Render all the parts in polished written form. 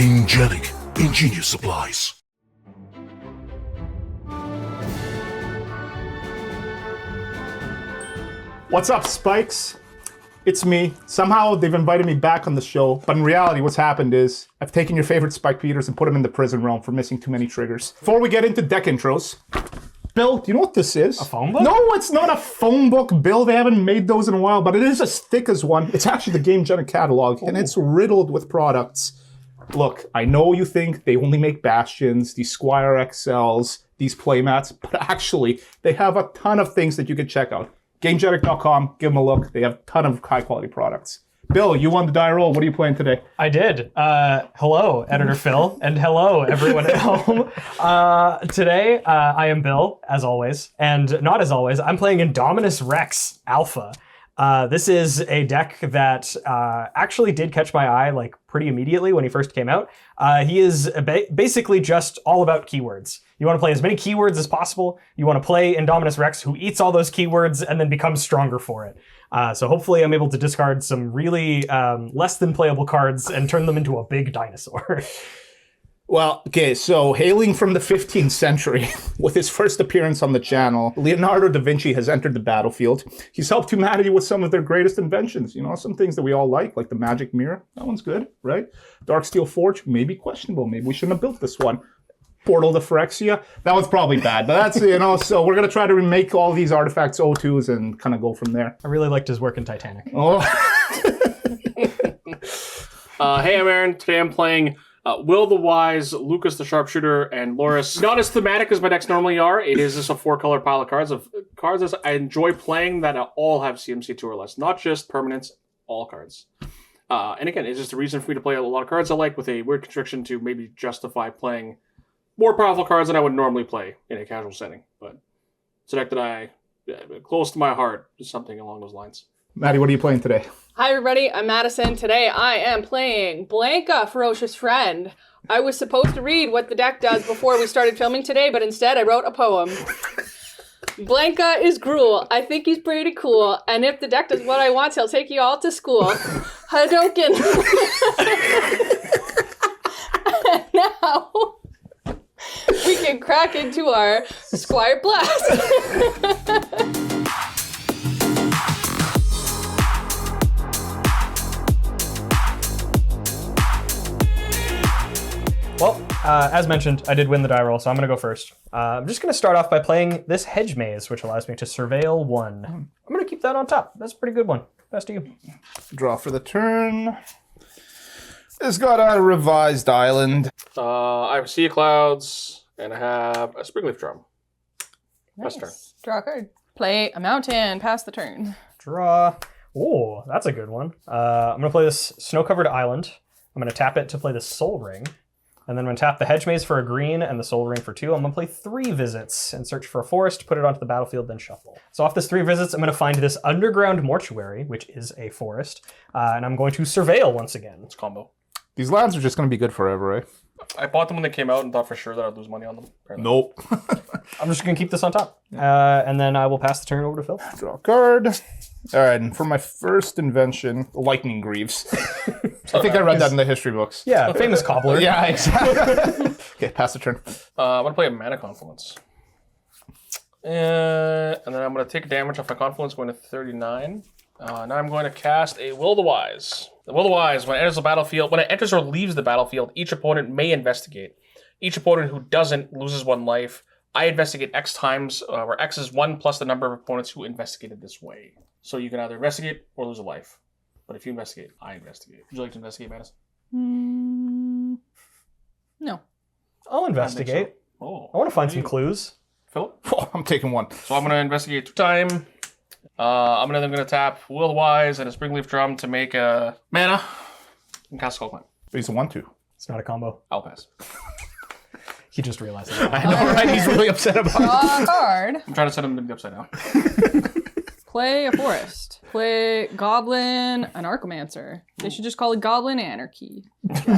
Angelic Ingenious Supplies. What's up, Spikes? It's me. Somehow they've invited me back on the show, but in reality what's happened is I've taken your favorite Spike Peters and put him in the prison realm for missing too many triggers. Before we get into deck intros, Bill, do you know what this is? A phone book? No, it's not a phone book, Bill. They haven't made those in a while, but it is as thick as one. It's actually the Game Genic catalog, and it's riddled with products. Look, I know you think they only make Bastions, these Squire XLs, these playmats, but actually they have a ton of things that you can check out. GameGenic.com, give them a look. They have a ton of high-quality products. Bill, you won the die roll. What are you playing today? I did. Hello, Editor Phil, and hello, everyone at home. Today, I am Bill, as always, and not as always, I'm playing Indominus Rex Alpha. This is a deck that actually did catch my eye like pretty immediately when he first came out. He is basically just all about keywords. You want to play as many keywords as possible. You want to play Indominus Rex, who eats all those keywords and then becomes stronger for it. So hopefully I'm able to discard some really less than playable cards and turn them into a big dinosaur. Well, okay, so hailing from the 15th century, with his first appearance on the channel, Leonardo da Vinci has entered the battlefield. He's helped humanity with some of their greatest inventions. You know, some things that we all like the magic mirror. That one's good, right? Dark Steel Forge, maybe questionable. Maybe we shouldn't have built this one. Portal to Phyrexia, that one's probably bad, but that's, you know, so we're going to try to remake all these artifacts O2s and kind of go from there. I really liked his work in Titanic. Oh. Hey, I'm Aaron. Today I'm playing Will the Wise, Lucas the Sharpshooter, and Loris. Not as thematic as my decks normally are. It is just a 4-color pile of cards that I enjoy playing that all have CMC2 or less. Not just permanents, all cards. And again, it's just a reason for me to play a lot of cards I like with a weird constriction to maybe justify playing more powerful cards than I would normally play in a casual setting. But it's a deck that close to my heart, is something along those lines. Maddie, what are you playing today? Hi everybody, I'm Madison. Today I am playing Blanka, Ferocious Friend. I was supposed to read what the deck does before we started filming today, but instead I wrote a poem. Blanka is gruel. I think he's pretty cool, and if the deck does what I want, he'll take you all to school. Hadouken. And now we can crack into our Squire Blast. Well, as mentioned, I did win the die roll, so I'm going to go first. I'm just going to start off by playing this Hedge Maze, which allows me to surveil 1. I'm going to keep that on top. That's a pretty good one. Best of you. Draw for the turn. It's got a revised island. I have Sea of Clouds, and I have a Springleaf Drum. Nice. Turn. Draw a card. Play a mountain, pass the turn. Draw. Oh, that's a good one. I'm going to play this Snow-Covered Island. I'm going to tap it to play the Soul Ring. And then I'm going to tap the Hedge Maze for a green and the Soul Ring for 2. I'm going to play 3 visits and search for a forest, put it onto the battlefield, then shuffle. So off this 3 visits, I'm going to find this Underground Mortuary, which is a forest, and I'm going to surveil once again. It's combo. These lands are just going to be good forever, eh? I bought them when they came out and thought for sure that I'd lose money on them. Apparently. Nope. I'm just going to keep this on top. And then I will pass the turn over to Phil. Draw a card. All right, and for my first invention, Lightning Greaves. I think I read that in the history books. Yeah, famous cobbler. Yeah, exactly. Okay, pass the turn. I'm going to play a Mana Confluence. And then I'm going to take damage off my Confluence, going to 39. Now I'm going to cast a Will the Wise. The Will the Wise, when it enters the battlefield, when it enters or leaves the battlefield, each opponent may investigate. Each opponent who doesn't loses 1 life. I investigate X times, where X is 1 plus the number of opponents who investigated this way. So you can either investigate or lose a life. But if you investigate, I investigate. Would you like to investigate, Madison? No. I'll investigate. So. Oh, I want to find some clues. Philip? Oh, I'm taking 1. So I'm going to investigate 2 times. I'm then going to tap Will the Wise and a Springleaf Drum to make a mana and cast Skull Climb. He's a 1/2. It's not a combo. I'll pass. He just realized that. I know, right? He's really upset about it. Draw a card. I'm trying to set him to the upside down. Play a forest. Play Goblin, an Archomancer. They should just call it Goblin Anarchy. All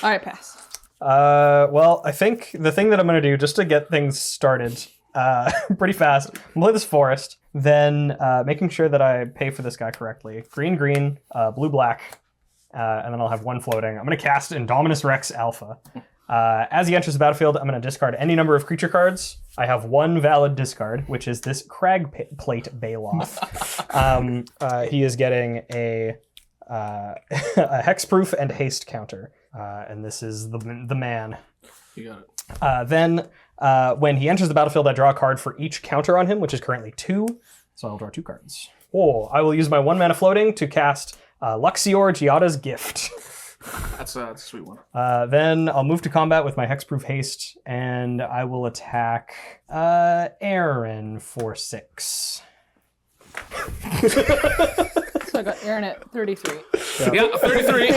right, pass. Well, I think the thing that I'm going to do, just to get things started pretty fast, I'm going to play this forest, then making sure that I pay for this guy correctly. Green, green, blue, black, and then I'll have one floating. I'm going to cast Indominus Rex Alpha. As he enters the battlefield, I'm going to discard any number of creature cards. I have one valid discard, which is this Crag Plate Baloth. He is getting a hexproof and haste counter, and this is the man. You got it. Then, when he enters the battlefield, I draw a card for each counter on him, which is currently 2. So I'll draw 2 cards. Oh, I will use my 1 mana floating to cast Luxior Giada's Gift. That's a sweet one. Then I'll move to combat with my Hexproof Haste, and I will attack Aaron for 6. So I got Aaron at 33. Yeah, 33.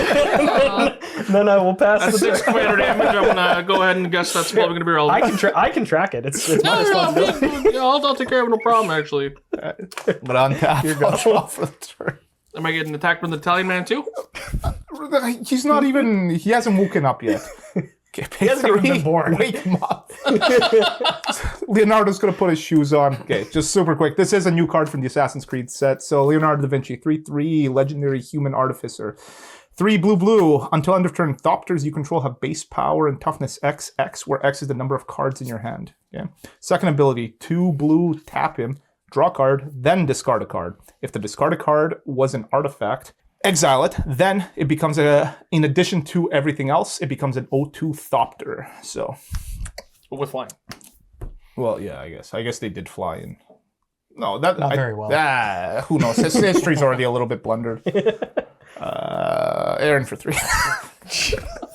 Then I will pass That's the 6 commander damage. I'm gonna go ahead and guess that's probably gonna be relevant. I can track it. It's my responsibility. Yeah, I'll take care of it, no problem, actually. But on tap, I'll draw for the turn. Am I getting attacked from the Italian man too? He's not even. He hasn't woken up yet. Okay, He hasn't even been born. Wake him up. Leonardo's gonna put his shoes on. Okay, just super quick. This is a new card from the Assassin's Creed set. So Leonardo da Vinci, 3/3, legendary human artificer. 3 blue. Until end of turn, Thopters you control have base power and toughness XX, where X is the number of cards in your hand. Okay. Second ability, 2 blue, tap him, draw a card, then discard a card. If the discarded card was an artifact, exile it. Then it becomes in addition to everything else, it becomes an O2 Thopter. So, But with flying. well, yeah, I guess they did fly in. No, that Not very well. Who knows? His history's already a little bit blundered. Aaron for 3.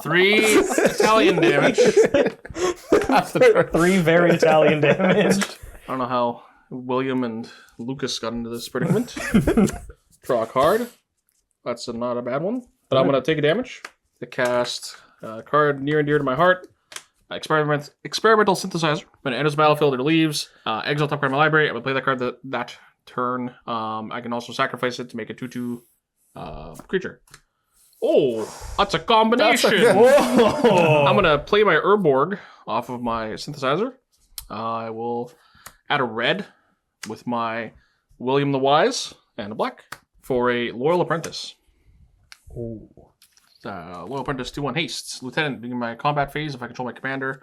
3 Italian damage. That's the turn. 3 very Italian damage. I don't know how William and Lucas got into this predicament. Draw a card. That's not a bad one. But I'm going to take a damage to cast a card near and dear to my heart. Experimental Synthesizer. When it enters the battlefield or leaves, exile top card in my library. I'm going to play that card that turn. I can also sacrifice it to make a 2/2 creature. Oh, that's a combination. I'm going to play my Urborg off of my Synthesizer. I will add a red with my William the Wise and a black for a Loyal Apprentice. Ooh. Loyal Apprentice 2/1 haste. Lieutenant, during my combat phase, if I control my commander,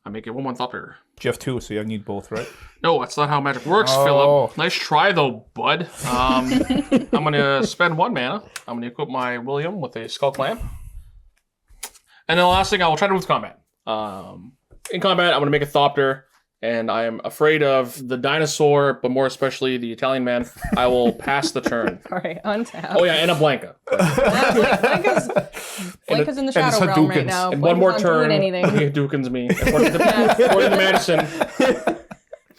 I make a 1/1 Thopter. You have 2, so you need both, right? No, that's not how magic works, Philip. Nice try, though, bud. I'm going to spend 1 mana. I'm going to equip my William with a Skull Clamp. And then the last thing, I will try to move to combat. In combat, I'm going to make a Thopter. And I am afraid of the dinosaur, but more especially the Italian man. I will pass the turn. All right, untap. Oh yeah, and a Blanka. Blanka's in the Shadow Realm right now. And one more Blanka's not turn. doing anything. He Dukins me. According to Madison.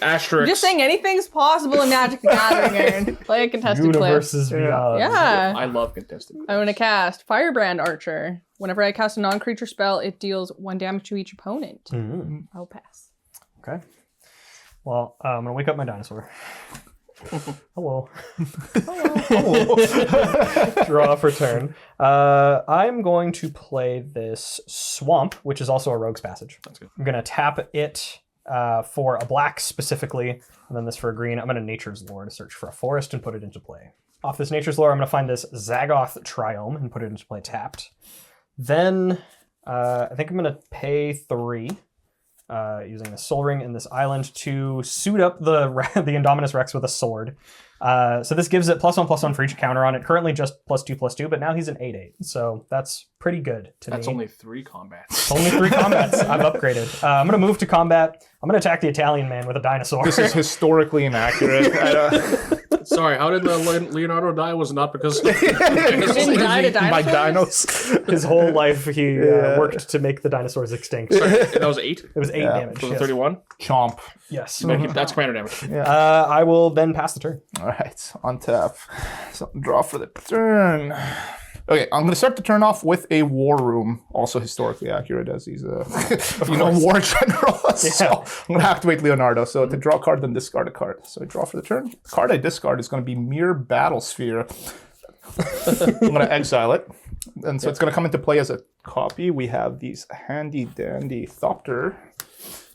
Asterisk. Just saying anything's possible in Magic the Gathering, Aaron. Play a contested clip. Universes beyond. Yeah. I love contested. I'm going to cast Firebrand Archer. Whenever I cast a non-creature spell, it deals 1 damage to each opponent. Mm-hmm. I'll pass. Okay. Well, I'm gonna wake up my dinosaur. Hello. Draw for turn. I'm going to play this Swamp, which is also a Rogue's Passage. That's good. I'm gonna tap it for a black specifically, and then this for a green. I'm gonna Nature's Lore to search for a forest and put it into play. Off this Nature's Lore, I'm gonna find this Zagoth Triome and put it into play tapped. Then I think I'm gonna pay 3. Using the Soul Ring in this island to suit up the Indominus Rex with a sword. So this gives it +1/+1 for each counter on it. Currently just +2/+2, but now he's an 8/8. So that's pretty good to me. That's only 3 combats. Only 3 combats. I've upgraded. I'm going to move to combat. I'm going to attack the Italian man with a dinosaur. This is historically inaccurate. Sorry, how did Leonardo die? Was not because He didn't die to My dinosaurs? dinos. His whole life he worked to make the dinosaurs extinct. that was 8 It was 8 damage. for the Yes. 31. Chomp. Yes. That's commander damage. I will then pass the turn. All right, on tap. So draw for the turn. Okay, I'm going to start the turn off with a War Room, also historically accurate as he's a war general. So I'm going to activate Leonardo. So to draw a card, then discard a card. So I draw for the turn. The card I discard is going to be Mere Battlesphere. I'm going to exile it. And so it's going to come into play as a copy. We have these handy dandy Thopter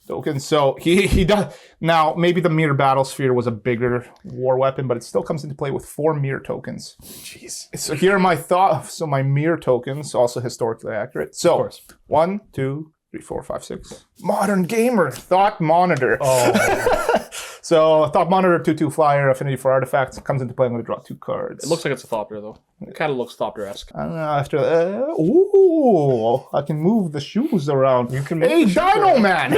tokens. So he does now. Maybe the mirror battle sphere was a bigger war weapon, but it still comes into play with 4 mirror tokens. Jeez. So here are my thoughts. So my mirror tokens, also historically accurate. So Of course. 1, 2, 3, 4, 5, 6. Modern gamer thought monitor. Oh. So thought monitor 2/2 flyer affinity for artifacts comes into play. I'm going to draw 2 cards. It looks like it's a Thopter, though. It kind of looks Thopter-esque. After ooh, I can move the shoes around. You can move Hey, the shoes Dino around. Man!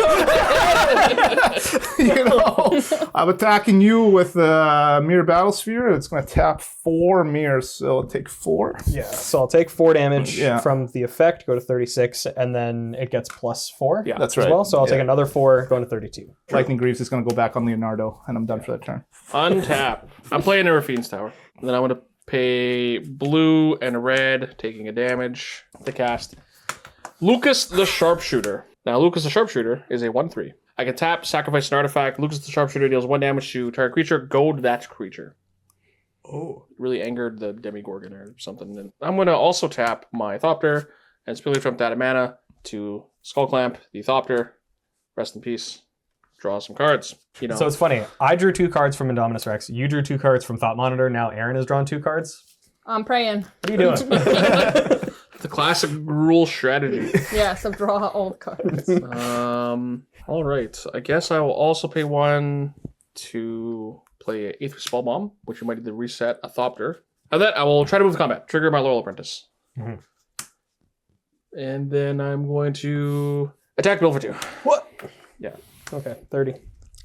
You know, I'm attacking you with a mirror battle sphere. It's going to tap 4 mirrors, so it'll take 4. Yeah, so I'll take 4 damage Yeah. from the effect, go to 36, and then it gets plus 4 Yeah. That's as right. well. So I'll Yeah. take another 4, going to 32. Lightning Greaves is going to go back on Leonardo, and I'm done for that turn. Untap. I'm playing a Rafine's Tower. And then I'm going to pay blue and red, taking a damage to cast Lucas the Sharpshooter. Now, Lucas the Sharpshooter is a 1/3. I can tap, sacrifice an artifact. Lucas the Sharpshooter deals 1 damage to target creature. Goad that creature. Oh. Really angered the Demigorgon or something. And I'm going to also tap my Thopter and Spilly Trump that mana to Skull Clamp the Thopter. Rest in peace. Draw some cards. You know. So it's funny. I drew 2 cards from Indominus Rex. You drew 2 cards from Thought Monitor. Now Aaron has drawn 2 cards. I'm praying. What are you doing? the classic rule strategy. Yes, I'll draw all the cards. All right. I guess I will also pay 1 to play 8th Spell Bomb, which you might need to reset a Thopter. And then I will try to move to combat. Trigger my Loyal Apprentice. Mhm. And then I'm going to attack Bill for 2. What? Yeah. Okay, 30.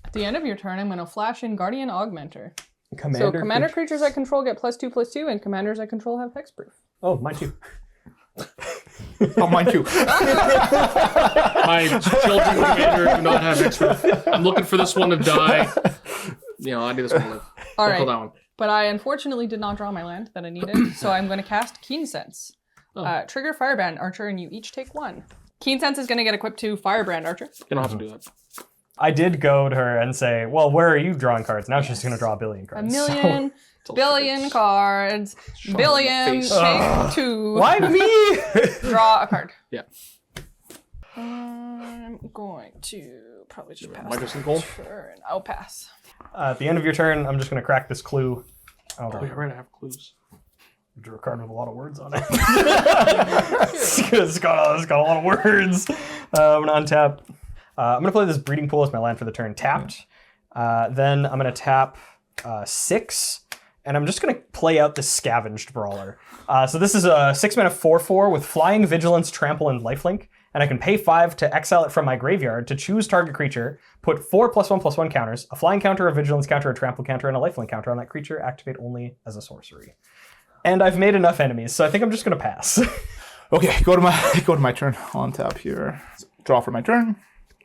At the end of your turn, I'm going to flash in Guardian Augmenter. Commander. So commander creatures I control get +2/+2, and commanders I control have hexproof. Oh, mine too. Oh, mine too. My children commander do not have extra. I'm looking for this one to die. You know, I need this one to live. All Don't kill right, that one. but I unfortunately did not draw my land that I needed, so I'm going to cast Keen Sense. Trigger Firebrand Archer, and you each take 1. Keen Sense is going to get equipped to Firebrand Archer. You don't have to do that. I did goad her and say, well, where are you drawing cards? Now she's going to draw a billion A cards. million, It's billion cards, billion, face. take 2, Why me? draw a card. Yeah. I'm going to probably just pass. Microsoft Gold? Turn. I'll pass. At the end of your turn, I'm just going to crack this clue. Oh, you're right. I have clues. Drew a card with a lot of words on it. it's got a lot of words. I'm going to untap. I'm going to play this Breeding Pool as my land for the turn tapped. Then I'm going to tap 6. And I'm just going to play out the Scavenged Brawler. So this is a 6-mana 4/4 with Flying, Vigilance, Trample, and Lifelink. And I can pay 5 to exile it from my graveyard to choose target creature, put 4 +1/+1 counters, a Flying counter, a Vigilance counter, a Trample counter, and a Lifelink counter on that creature, activate only as a sorcery. And I've made enough enemies, so I think I'm just going to pass. Okay, go to my turn. On tap here. Draw for my turn.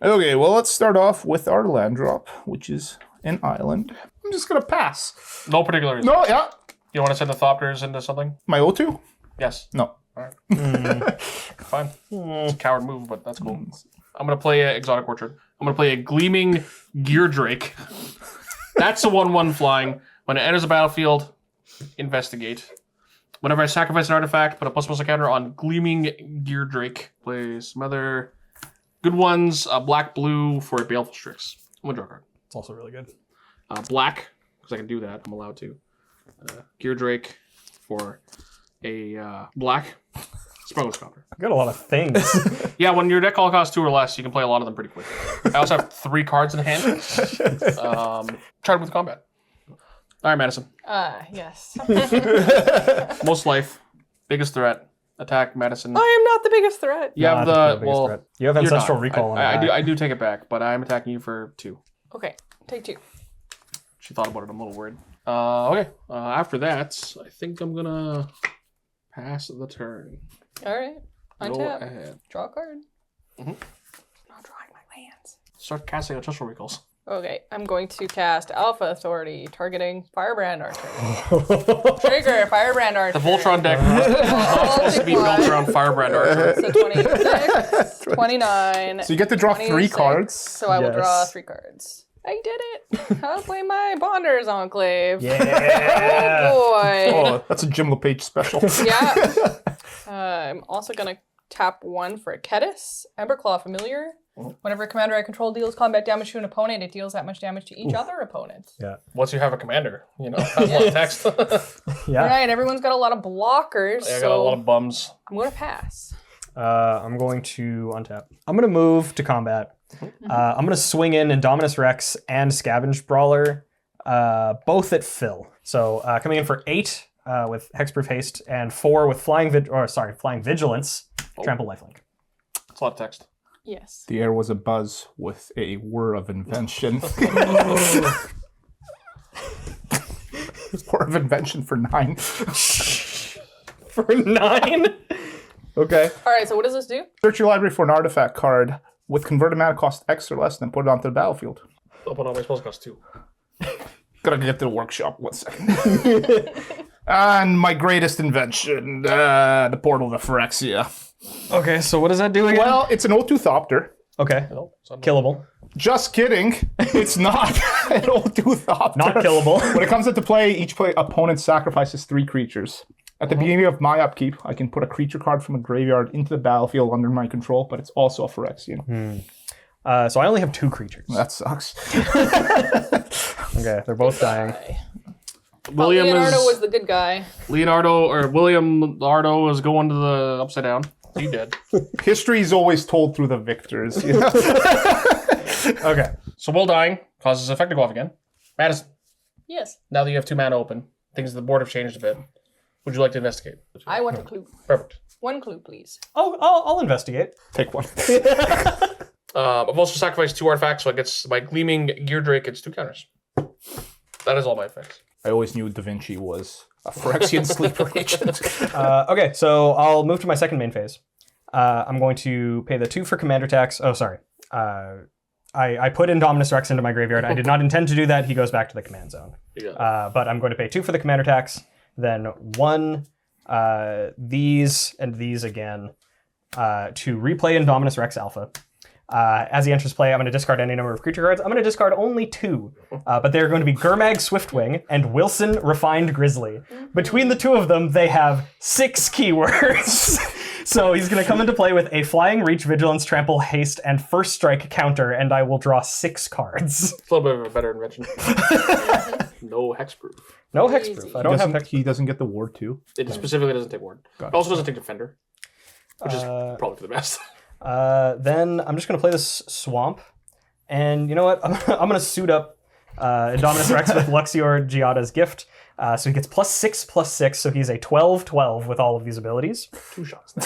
Okay, well, let's start off with our land drop, which is an island. I'm just going to pass. No particular reason. No, yeah. You want to send the Thopters into something? My O2? Yes. No. All right. Fine. It's a coward move, but that's cool. I'm going to play an Exotic Orchard. I'm going to play a Gleaming Gear Drake. That's a 1/1 flying. When it enters the battlefield, investigate. Whenever I sacrifice an artifact, put a +1 counter on Gleaming Gear Drake. Play some other good ones. Black, blue for a Baleful Strix. I'm going to draw a card. It's also really good. Black, because I can do that. I'm allowed to. Gear Drake for a black. Smuggler's Copter. I got a lot of things. Yeah, when your deck all costs 2 or less, you can play a lot of them pretty quick. I also have 3 cards in hand. Try to move combat. All right, Madison. Yes. Most life. Biggest threat. Attack Madison. I am not the biggest threat. You have Not biggest threat. You have you're Ancestral not. Recall on I that. I do take it back, but I'm attacking you for 2. Okay, take 2. She thought about it. I'm a little worried. Okay. After that, I think I'm gonna pass the turn. All right. Go Untap. ahead. Draw a card. Mhm. Not drawing my lands. Start casting Ancestral Recalls. Okay, I'm going to cast Alpha Authority, targeting Firebrand Archer. Trigger Firebrand Archer. The Voltron deck is supposed to be built around Firebrand Archer. So 26, 29. So you get to draw 3 26. cards. So I will draw Yes. 3 cards. I did it. I'll play my Bonders Enclave. Yeah. Oh boy. Oh, that's a Jim LePage special. Yeah. I'm also going to tap 1 for a Kedis, Emberclaw Familiar, Whenever a commander I control deals combat damage to an opponent, it deals that much damage to each other opponent. Yeah. Once you have a commander, that's a lot of text. Yeah. Right, everyone's got a lot of blockers, I got so a lot of bums. I'm going to pass. I'm going to untap. I'm going to move to combat. I'm going to swing in Indominus Rex and Scavenged Brawler, both at Phil. So coming in for 8 with Hexproof Haste and 4 with Flying Vigilance, Trample Lifelink. That's a lot of text. Yes. The air was a buzz with a whir of invention. Whir of invention for 9. For 9? Okay. All right, so what does this do? Search your library for an artifact card with converted mana cost X or less, then put it onto the battlefield. Open all my spells cost 2. Gotta get to the workshop 1 second. And my greatest invention, the Portal to Phyrexia. Okay, so what does that do again? Well, it's an O2 Thopter. Okay. Killable. Just kidding. It's not an O2 Thopter. Not killable. When it comes into play, each opponent sacrifices 3 creatures. At the beginning of my upkeep, I can put a creature card from a graveyard into the battlefield under my control, but it's also a Phyrexian. So I only have 2 creatures. That sucks. Okay, they're both dying. Leonardo was the good guy. William Lardo is going to the upside down. He did. History is always told through the victors. You know? Okay. So Will dying causes effect to go off again. Madison, Yes. now that you have 2 mana open, things the board have changed a bit. Would you like to investigate? I want a clue. Perfect. 1 clue, please. Oh, I'll investigate. Take one. I've also sacrificed 2 artifacts, so it gets my Gleaming Gear Drake gets 2 counters. That is all my effects. I always knew Da Vinci was a Phyrexian sleeper agent. Okay, so I'll move to my second main phase. I'm going to pay the 2 for commander tax. Oh, sorry. I put Indominus Rex into my graveyard. I did not intend to do that. He goes back to the command zone. But I'm going to pay 2 for the commander tax, then 1 these and these again to replay Indominus Rex Alpha. As he enters play, I'm going to discard any number of creature cards. I'm going to discard only 2, but they're going to be Gurmag Swiftwing and Wilson Refined Grizzly. Between the 2 of them, they have 6 keywords. So he's going to come into play with a Flying, Reach, Vigilance, Trample, Haste, and First Strike counter, and I will draw 6 cards. It's a little bit of a better invention. No hexproof. No hexproof. I don't have hex. He doesn't get the ward too. It specifically doesn't take ward. It also doesn't take defender, which is probably for the best. Then I'm just going to play this Swamp. And you know what? I'm going to suit up Indominus Rex with Luxior Giada's Gift. So he gets +6/+6, so he's a 12/12 with all of these abilities. 2 shots. I'm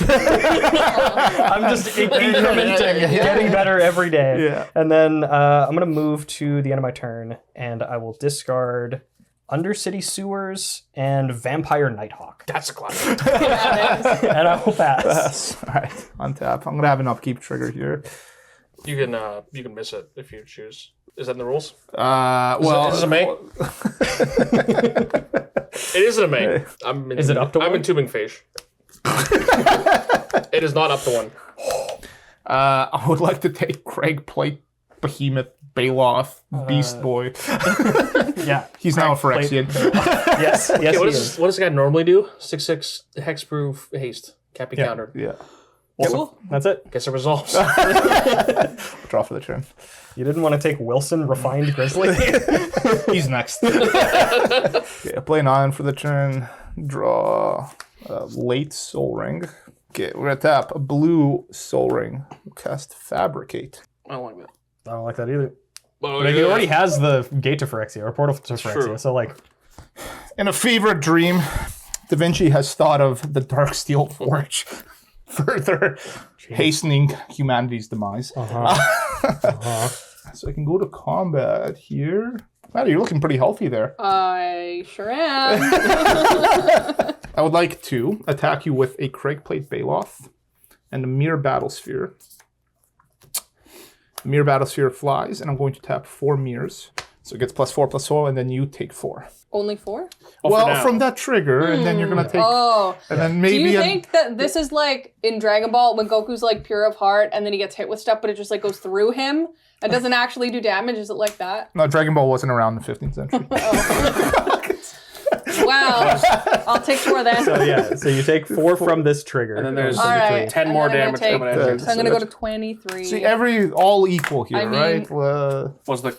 just incrementing, getting better every day. Yeah. And then I'm going to move to the end of my turn, and I will discard Undercity Sewers and Vampire Nighthawk. That's a classic. And I will pass. All right, untap. I'm gonna have an upkeep trigger here. You can miss it if you choose. Is that in the rules? Well, Is it a May? It isn't a May. Is it up to I'm 1? in tubing phase. It is not up to 1. I would like to take Craig Plate, Behemoth, Baloth, Beast Boy. Yeah. He's now a Phyrexian. Yes, yes, What he is. does this guy normally do? 6/6 hexproof haste. Can't be countered. Yeah. Cool. That's it. Guess it resolves. Draw for the turn. You didn't want to take Wilson Refined Grizzly? He's next. Okay, play an Ion for the turn. Draw a late Soul Ring. Okay, we're gonna tap a blue Soul Ring. Cast Fabricate. I don't like that. I don't like that either. Well, But he already has the Gate to Phyrexia, or Portal to Phyrexia, true. so like... In a fever dream, Da Vinci has thought of the Dark Steel Forge, further hastening humanity's demise. So I can go to combat here. Maddie, you're looking pretty healthy there. I sure am. I would like to attack you with a Craigplate Baloth and a Mirror Battlesphere. The Mirror Battlesphere flies, and I'm going to tap 4 mirrors. So it gets +4/+4, and then you take 4. Only 4? Well, from that trigger, and then you're going to take... Oh. And then Do maybe... you think that this is like in Dragon Ball when Goku's like pure of heart and then he gets hit with stuff, but it just like goes through him and doesn't actually do damage? Is it like that? No, Dragon Ball wasn't around in the 15th century. What Wow. I'll take 4 then. So yeah, so you take 4 from this trigger. And then there's All right. 10 And more then I'm damage gonna coming take- at you. So I'm gonna go to 23. See, all equal here, I mean- right? Was the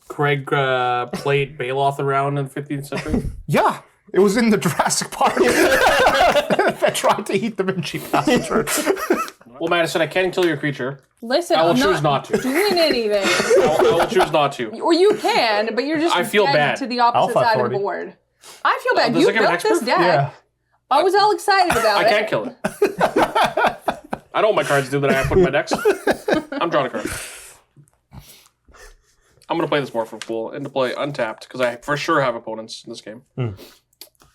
Craig plate Bailoff around in the 15th century? Yeah, it was in the Jurassic Park that tried to eat the Vinci passenger. Well, Madison, I can't kill your creature. Listen, I will I'm choose not to. doing anything. I will choose not to. Or you can, but you're just I feel getting bad. to the opposite Alpha side authority. of the board. I feel bad. does You it give an built this hexproof? deck. Yeah. I was all excited about I it. can't kill it. I know what my cards do that I put in my decks. I'm drawing a card. I'm going to play this more for full and to play untapped because I for sure have opponents in this game.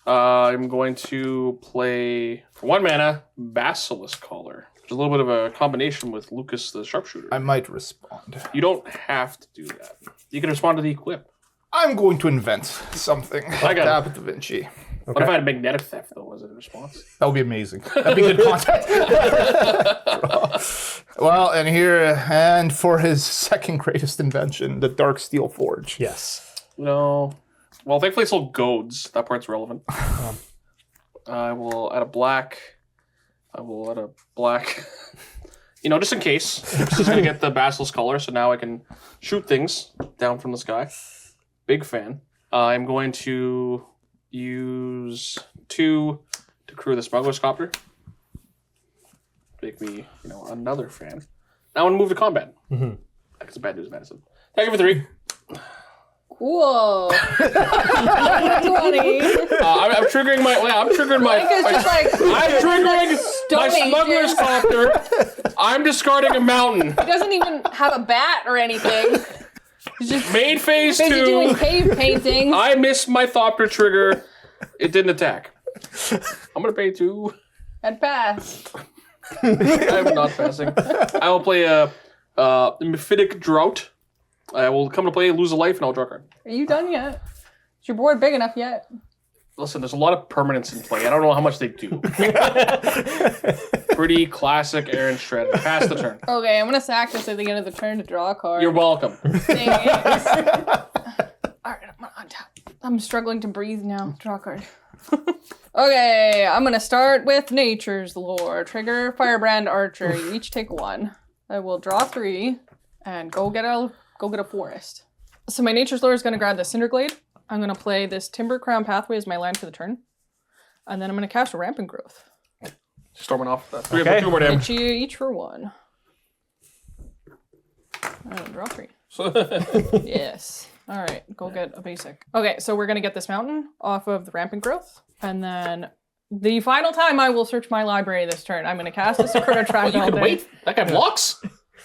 I'm going to play, for 1 mana, Basilisk Caller, which is a little bit of a combination with Lucas the Sharpshooter. I might respond. You don't have to do that. You can respond to the equip. I'm going to invent something. I got it. Tap at Da Vinci. What if I had magnetic theft, though, as a response? That would be amazing. That'd be good content. Well, and for his second greatest invention, the Dark Steel Forge. Yes. No. Well, thankfully it's all goads. That part's relevant. I will add a black. You know, just in case. This is going to get the Basilisk color, so now I can shoot things down from the sky. Big fan. I'm going to use 2 to crew the Smuggler's Copter. Make me, another fan. Now I want to move to combat. That's a bad news, Madison. Thank you for 3. Cool. 20. I'm triggering my. I'm triggering my. Blanka's just like. I'm triggering my Stone Smuggler's Ages. Copter. I'm discarding a mountain. He doesn't even have a bat or anything. He's just Main phase busy doing 2. cave paintings. I missed my Thopter trigger. It didn't attack. I'm gonna pay 2. And pass. I'm not passing. I will play a Mephitic Drought. I will come to play, lose a life, and I'll draw a card. Are you done yet? Is your board big enough yet? Listen, there's a lot of permanents in play. I don't know how much they do. Pretty classic Aaron strategy. Pass the turn. Okay, I'm gonna sack this at the end of the turn to draw a card. You're welcome. Dang it. Alright, I'm gonna untap. I'm struggling to breathe now. Draw a card. Okay, I'm gonna start with Nature's Lore. Trigger Firebrand Archer. You each take 1. I will draw 3 and go get a forest. So my Nature's Lore is gonna grab the Cinderglade. I'm gonna play this Timber Crown Pathway as my land for the turn. And then I'm gonna cast Rampant Growth. Storming off. 2 more Hit damage. you each for 1. And draw 3. Yes. All right, go get a basic. Okay, so we're gonna get this mountain off of the Rampant Growth, and then the final time I will search my library this turn, I'm gonna cast a Sakura Track You all can day. wait. That guy blocks.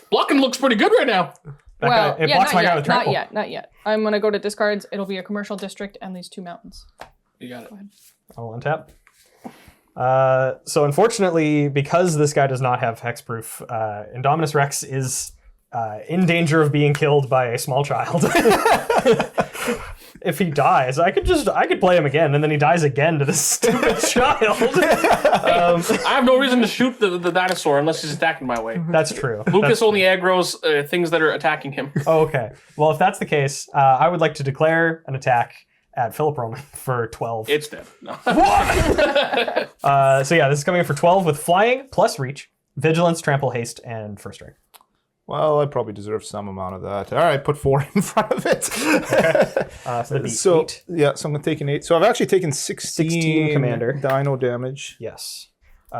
Blocking looks pretty good right now. Well, It yeah, blocks not my guy yet, with not trample. yet, not yet. I'm gonna go to discards. It'll be a commercial district and these 2 mountains. You got it. I'll untap. So unfortunately, because this guy does not have hexproof, Indominus Rex is in danger of being killed by a small child. If he dies, I could play him again, and then he dies again to this stupid child. I have no reason to shoot the dinosaur unless he's attacking my way. That's true. Lucas only aggroes things that are attacking him. Oh, okay. Well, if that's the case, I would like to declare an attack at Philip Roman for 12. It's dead. No. So yeah, this is coming in for 12 with flying plus reach, vigilance, trample, haste, and first strike. Well, I probably deserve some amount of that. All right, put 4 in front of it. So that'd be 8. Yeah, so I'm going to take an 8. So I've actually taken 16 commander. dino damage. Yes.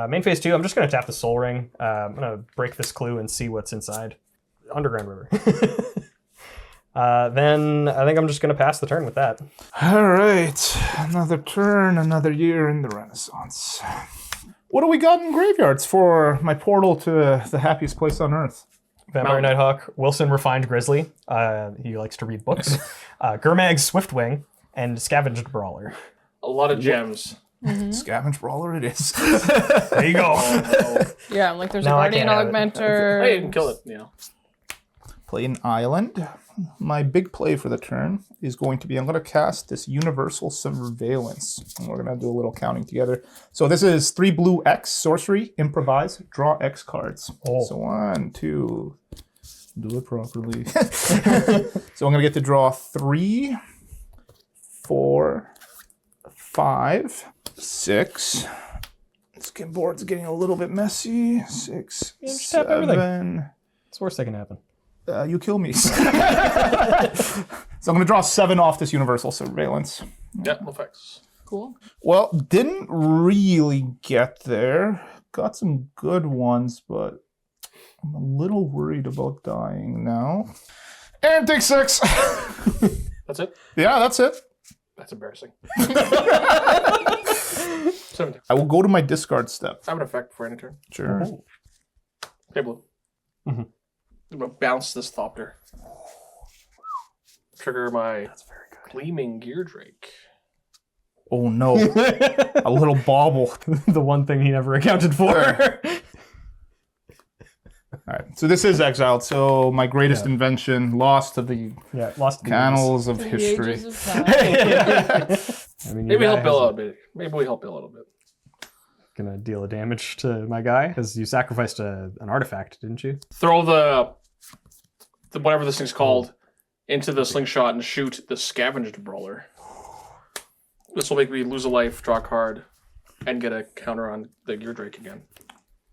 Main phase 2, I'm just going to tap the Soul Ring. I'm going to break this clue and see what's inside. Underground River. Then I think I'm just going to pass the turn with that. All right, another turn, another year in the Renaissance. What do we got in graveyards for my portal to the happiest place on Earth? Vampire Nighthawk, Wilson Refined Grizzly. He likes to read books. Gurmag Swiftwing, and Scavenged Brawler. A lot of gems. Scavenged Brawler it is. There you go. Yeah, like there's No, a I Guardian can't have it. Augmenter. Hey, you can kill it. Play an island. My big play for the turn is going to be, I'm going to cast this Universal Surveillance. And we're going to do a little counting together. So this is 3 blue X, sorcery, improvise, draw X cards. Oh. So 1, 2, do it properly. So I'm going to get to draw 3, 4, 5, 6. This board's getting a little bit messy. 6, just tap everything. 7. It's the worst that can happen. You kill me. So I'm going to draw 7 off this universal surveillance. Yeah, no effects. Cool. Well, didn't really get there. Got some good ones, but I'm a little worried about dying now. And take 6. That's it? Yeah, that's it. That's embarrassing. 17. I will go to my discard step. I have an effect before any turn. Sure. Hey, Blue. Mhm. I'm going to bounce this Thopter. Trigger my Gleaming Gear Drake. Oh no. A little bauble. The one thing he never accounted for. All right. So this is exiled. So my greatest invention lost to the Yeah, lost the annals of The history. ages of time. I mean, Maybe your help guy Bill has- out a bit. Maybe we help Bill a little bit. Gonna deal a damage to my guy because you sacrificed an artifact, didn't you? Throw the whatever this thing's called into the slingshot and shoot the Scavenged brawler. This will make me lose a life, draw a card, and get a counter on the Gear Drake again.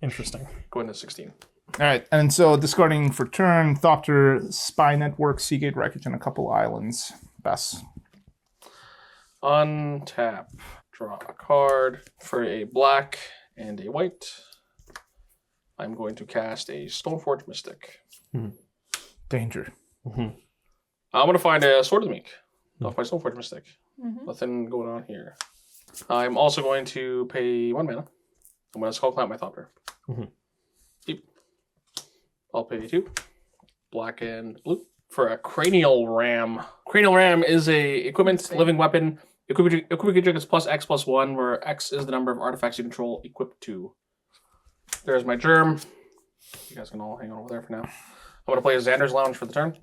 Interesting. Go into 16. All right. And so discarding for turn, Thopter, Spy Network, Seagate Wreckage, and a couple islands. Best. Untap. Draw a card for a black and a white. I'm going to cast a Stoneforge Mystic. Danger. I'm going to find a Sword of the Meek off my Stoneforge Mystic. Nothing going on here. I'm also going to pay 1 mana. I'm going to Skull Clamp my Thopter. Yep. I'll pay 2. Black and blue. For a Cranial Ram. Cranial Ram is a equipment, living weapon. Equipping creature gets +X+1, where X is the number of artifacts you control equipped to. There's my germ. You guys can all hang on over there for now. I'm going to play Xander's Lounge for the turn.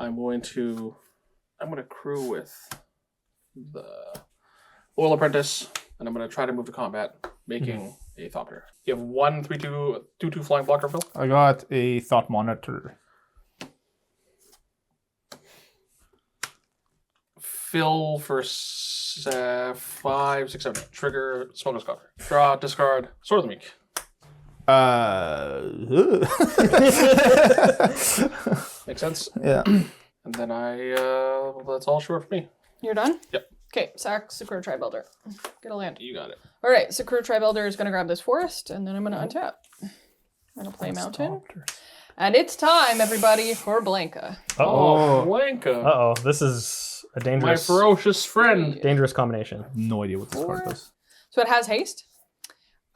I'm going to crew with the Oil Apprentice, and I'm going to try to move to combat, making a Thopter. You have 1 3/2 2/2 flying blocker, Phil. I got a Thought Monitor. Fill for 5, 6, 7. Trigger Smokeless Copper. Draw, discard, Sword of the Meek. Makes sense. Yeah. And then that's all short for me. You're done? Yep. Okay, sack Sakura Tribuilder. Get a land. You got it. All right, Sakura Tribuilder is going to grab this forest, and then I'm going to untap. I'm going to play Mountain. And it's time, everybody, for Blanka. Oh, Blanka. Uh-oh. This is a My dangerous ferocious friend. dangerous combination. No idea what this card does. So it has haste.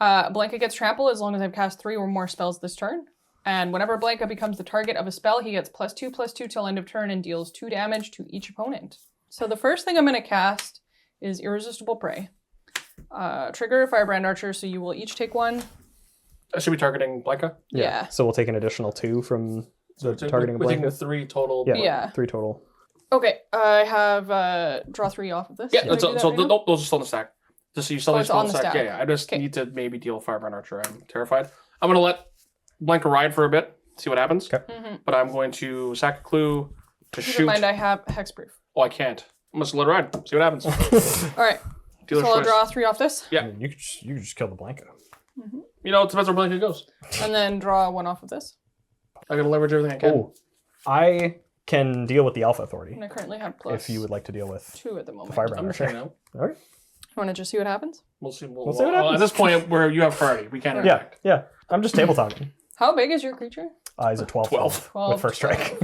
Blanka gets trample as long as I've cast 3 or more spells this turn. And whenever Blanka becomes the target of a spell, he gets +2/+2 till end of turn and deals 2 damage to each opponent. So the first thing I'm going to cast is Irresistible Prey. Trigger Firebrand Archer, so you will each take 1. Should we be targeting Blanka? Yeah. So we'll take an additional 2 from the targeting We're taking blanket. the 3 total. Yeah, Yeah. 3 total. Okay, I have draw 3 off of this. Yeah, Can I do that right now? those are still in the stack. Just so you still Oh, need it's to on the stack. stack. Yeah. I just Okay. need to maybe deal Firebrand Archer. I'm terrified. I'm going to let Blanka ride for a bit, see what happens. Okay. But I'm going to sack a clue to Keep in shoot. mind I have Hexproof. Oh, I can't. I'm just let it ride. See what happens. All right, Dealer's so I'll choice. draw 3 off this, Yeah. I mean, you could just kill the Blanka. You know, it depends where Blanka goes. and then draw 1 off of this. I got to leverage everything I can. Oh, I can deal with the Alpha Authority And I currently have if you would like to deal with +2 at the moment. the Firebrand I'm just Archer. hanging out. All right. You want to just see what happens? We'll see. see what happens. At this point, where you have priority, we can't Yeah, interact. yeah. I'm just table talking. How big is your creature? He's a 12 12. with first strike.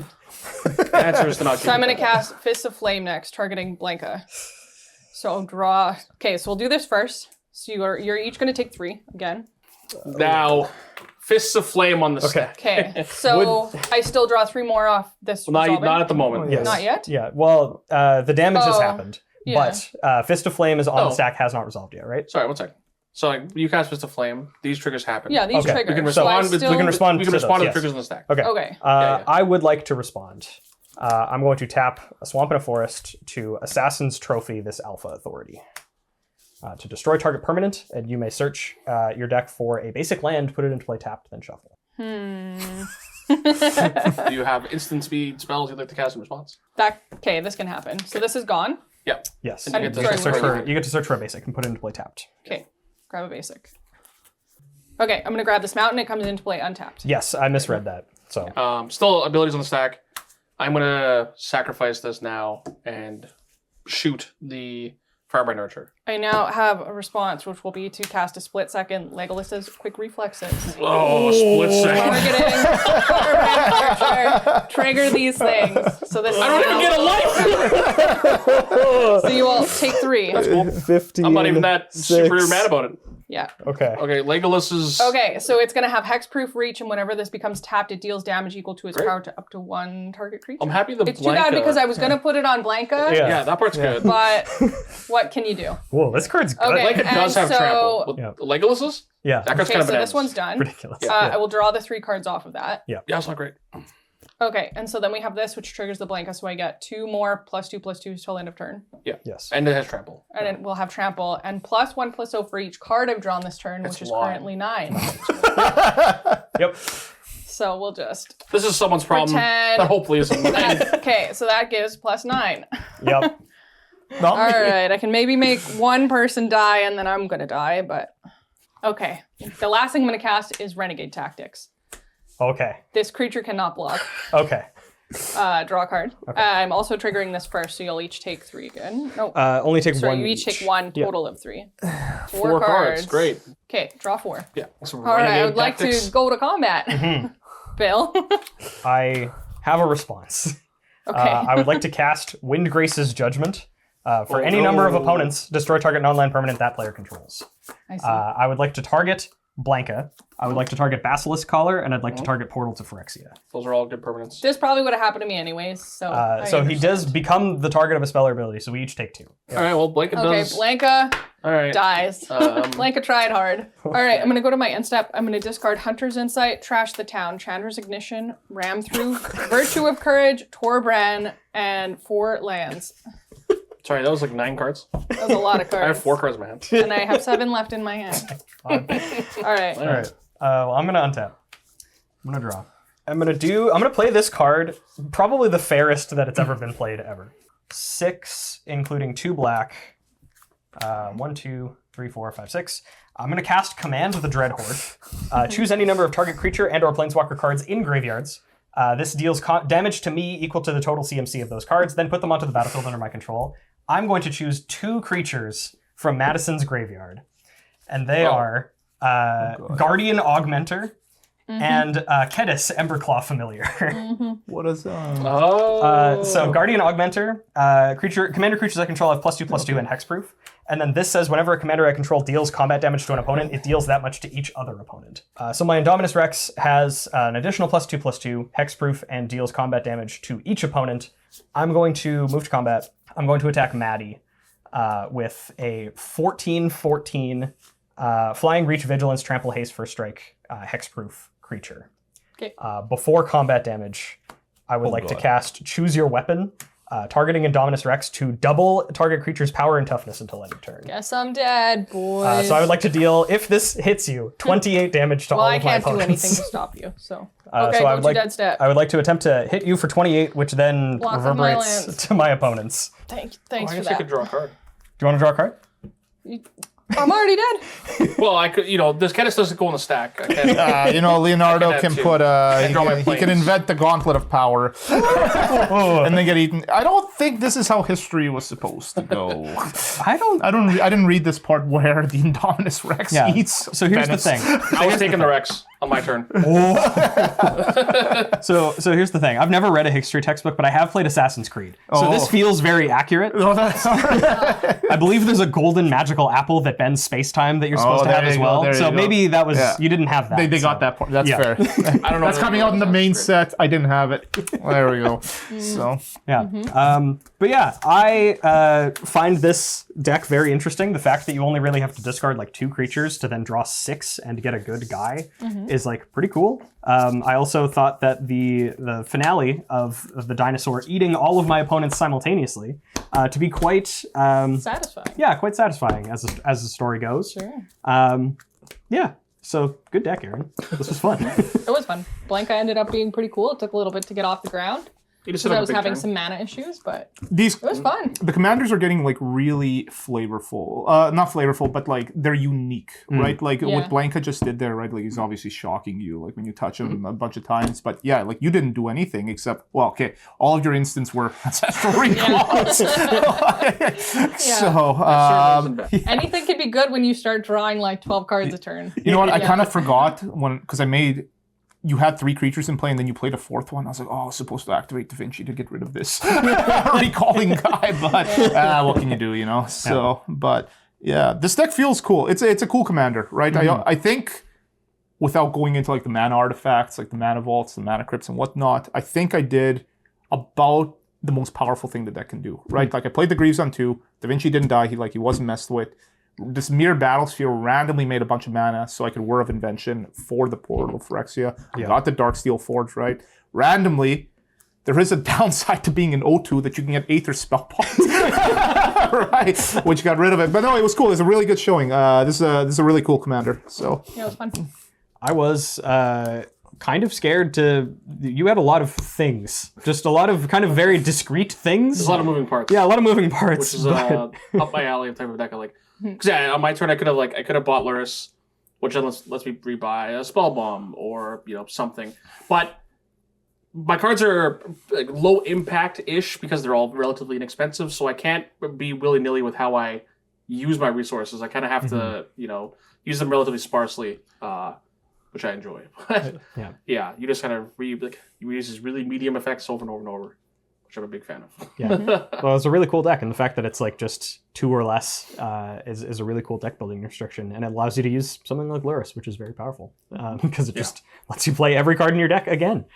The answer is to not. So I'm going to cast Fists of Flame next, targeting Blanka. So draw. Okay, so we'll do this first. So you're each going to take 3 again. Now, Fists of Flame on the stack. Okay, so I still draw 3 more off this. Not resolving? at the moment. Yes. Not yet? Yeah, well, the damage has Oh, happened, yeah. but Fist of Flame is on Oh. the stack, has not resolved yet, right? Sorry, one second. So like, you cast Fist of Flame. These triggers happen. Yeah, these Okay. trigger. We can So I respond. still- we can respond We to can respond those, to the yes. triggers in the stack. Okay. Okay. yeah. I would like to respond. I'm going to tap a Swamp and a Forest to Assassin's Trophy this Alpha Authority. To destroy target permanent, and you may search your deck for a basic land, put it into play tapped, then shuffle. Do you have instant speed spells you'd like to cast in response? Okay, this can happen. So this is gone. Yeah. Yes. And You you get, get to to search search for, you get to search for a basic and put it into play tapped. Okay, grab a basic. Okay, I'm gonna grab this mountain. It comes into play untapped. Yes, I misread that. So Still abilities on the stack. I'm gonna sacrifice this now and shoot the Fire by Nurture. I now have a response, which will be to cast a split second Legolas's quick reflexes. Oh, split second. Targeting, trigger these things. So this. I don't even get a life! So you all take 3. 15. I'm not even that super mad about it. Yeah. Okay. Okay, Legolas is... Okay, so it's gonna have hexproof reach, and whenever this becomes tapped, it deals damage equal to its power to up to 1 target creature. I'm happy the It's too bad Blanka- because I was gonna put it on Blanka, Yeah, that part's good. but what can you do? Whoa, this card's good. Okay. Blanka does and have so- trample. Yeah. Legolas's? Yeah. That card's Okay, kind of so bananas. this one's done. Ridiculous. I will draw the 3 cards off of that. Yeah, it's not great. Okay, and so then we have this, which triggers the Blanka, so I get 2 more +2/+2 till end of turn. Yeah. Yes. And it has trample. And then we'll have trample, and +1/+0 for each card I've drawn this turn, That's which is long. currently 9. Yep. So we'll just This is someone's problem. pretend. That hopefully isn't mine. Okay, so that gives +9. Yep. Not All me. right, I can maybe make one person die, and then I'm gonna die, but okay. The last thing I'm gonna cast is Renegade Tactics. Okay. This creature cannot block. Okay. Draw a card. I'm also triggering this first, so you'll each take 3 again. No, Only take sorry, one. you each take 1, total of 3. 4 cards. Great. Okay, draw 4. Yeah. Some All right, I renegade would like tactics. to go to combat. Bill. I have a response. Okay. I would like to cast Windgrace's Judgment. For any number of opponents, destroy target non-land permanent that player controls. I see. I would like to target Blanka. I would like to target Basilisk Collar, and I'd like to target Portal to Phyrexia. Those are all good permanents. This probably would have happened to me anyways, so. I So he understand. does become the target of a spell or ability, so we each take 2. All right, well, Blanka Okay, does... Blanka All right. dies. Blanka tried hard. All right, I'm gonna go to my end step. I'm gonna discard Hunter's Insight, Trash the Town, Chandra's Ignition, Ram Through, Virtue of Courage, Torbran, and 4 lands. Sorry, that was like 9 cards. That was a lot of cards. I have 4 cards in my hand. And I have 7 left in my hand. All right. All right. Well, I'm gonna untap. I'm gonna draw. I'm gonna play this card, probably the fairest that it's ever been played ever. 6, including 2 black. 1, 2, 3, 4, 5, 6. I'm gonna cast Command the Dreadhorde. Choose any number of target creature and/or planeswalker cards in graveyards. This deals damage to me equal to the total CMC of those cards. Then put them onto the battlefield under my control. I'm going to choose 2 creatures from Madison's graveyard, and they are Guardian Augmenter and Kedis Emberclaw Familiar. What is Oh. So Guardian Augmenter, commander creatures I control have +2/+2 and hexproof. And then this says whenever a commander I control deals combat damage to an opponent, it deals that much to each other opponent. So my Indominus Rex has an additional +2/+2, hexproof, and deals combat damage to each opponent. I'm going to move to combat. I'm going to attack Maddie with a 14/14 Flying Reach, Vigilance, Trample, Haste, First Strike, hexproof creature. Okay. Before combat damage, I would like to cast Choose Your Weapon, targeting Indominus Rex to double target creature's power and toughness until end of turn. Guess I'm dead, boys. So I would like to deal, if this hits you, 28 damage to all Well, I of my can't do opponents. anything to stop you, so. So Okay, I go would to like, dead step. I would like to attempt to hit you for 28, which then Block with my reverberates lands. to my opponents. Thanks I for guess I that. could draw a card. Do you want to draw a card? I'm already dead. Well, I could, this Kedis doesn't go in the stack. I can't. Leonardo I can too. put he draw my can, he can planes. invent the Gauntlet of Power and then get eaten. I don't think this is how history was supposed to go. I don't. I didn't read this part where the Indominus Rex Yeah. eats. So here's Venice. the thing. I was taking the Rex on my turn. So here's the thing. I've never read a history textbook, but I have played Assassin's Creed. So this feels very accurate. Oh, that's I believe there's a golden magical apple that bends space-time that you're supposed to there have as you go, well. there you So go. maybe that was Yeah. you didn't have that. they so. got that part. That's Yeah. fair. I don't know. That's coming out in the main set. I didn't have it. There we go. So Yeah. But yeah, I find this deck very interesting. The fact that you only really have to discard like 2 creatures to then draw 6 and get a good guy is like pretty cool. I also thought that the finale of the dinosaur eating all of my opponents simultaneously to be quite Satisfying. quite satisfying as the story goes. Sure. Yeah. So good deck, Aaron. This was fun. It was fun. Blanka ended up being pretty cool. It took a little bit to get off the ground. You just Because hit I up a was big having turn. some mana issues, but These it was fun. the commanders are getting like really flavorful. Not flavorful, but like they're unique, right? Like Yeah. what Blanka just did there, right? Like he's obviously shocking you, like when you touch him a bunch of times. But yeah, like you didn't do anything except, well, okay, all of your instants were ancestral recalls. So Anything can be good when you start drawing like 12 cards a turn. you know what? I Yeah. kind of forgot because I made. You had 3 creatures in play, and then you played a 4th one. I was like, oh, I was supposed to activate Da Vinci to get rid of this recalling guy, but what can you do, you know? So, but yeah, this deck feels cool. It's a cool commander, right? I think without going into like the mana artifacts, like the mana vaults, the mana crypts, and whatnot, I think I did about the most powerful thing the deck can do, right? Like I played the Greaves on 2. Da Vinci didn't die. He wasn't messed with. This mere battlesphere randomly made a bunch of mana so I could Whir of Invention for the Portal of Phyrexia. I got the Darksteel Forge, right? Randomly, there is a downside to being an O2 that you can get Aether Spell Pots, right? Which got rid of it. But no, it was cool. It's a really good showing. This is a really cool commander. So Yeah, it was fun. I was kind of scared to. You had a lot of things, just a lot of kind of very discrete things. There's a lot of moving parts. Yeah, a lot of moving parts. Which is but- up my alley type of deck I like. Because yeah, on my turn I could have bought Luris, which then lets me rebuy a Spell Bomb or something. But my cards are like low impact ish because they're all relatively inexpensive, so I can't be willy nilly with how I use my resources. I kind of have to use them relatively sparsely, which I enjoy. Yeah, you just kind of you use these really medium effects over and over and over, which I'm a big fan of. Yeah. Well, it's a really cool deck, and the fact that it's like just 2 or less is a really cool deck building restriction, and it allows you to use something like Luris, which is very powerful because it just lets you play every card in your deck again.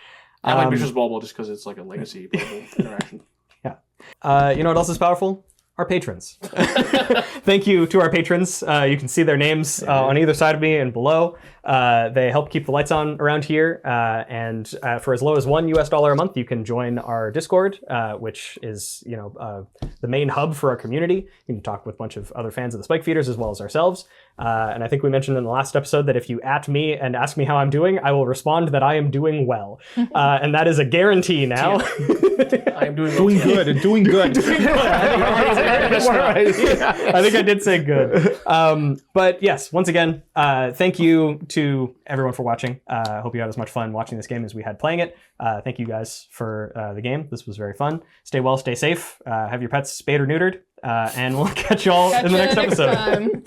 I like Vicious Bulbul just because it's like a legacy playable interaction. You know what else is powerful? Our patrons. Thank you to our patrons. You can see their names on either side of me and below. They help keep the lights on around here. And for as low as $1 a month, you can join our Discord, which is the main hub for our community. You can talk with a bunch of other fans of the Spike Feeders as well as ourselves. And I think we mentioned in the last episode that if you @ me and ask me how I'm doing, I will respond that I am doing well. And that is a guarantee now. I am doing good and doing good. I think I did say good. But yes, once again, thank you to everyone for watching. I hope you had as much fun watching this game as we had playing it. Thank you guys for the game. This was very fun. Stay well, stay safe. Have your pets spayed or neutered. And we'll catch y'all in the next episode. Time.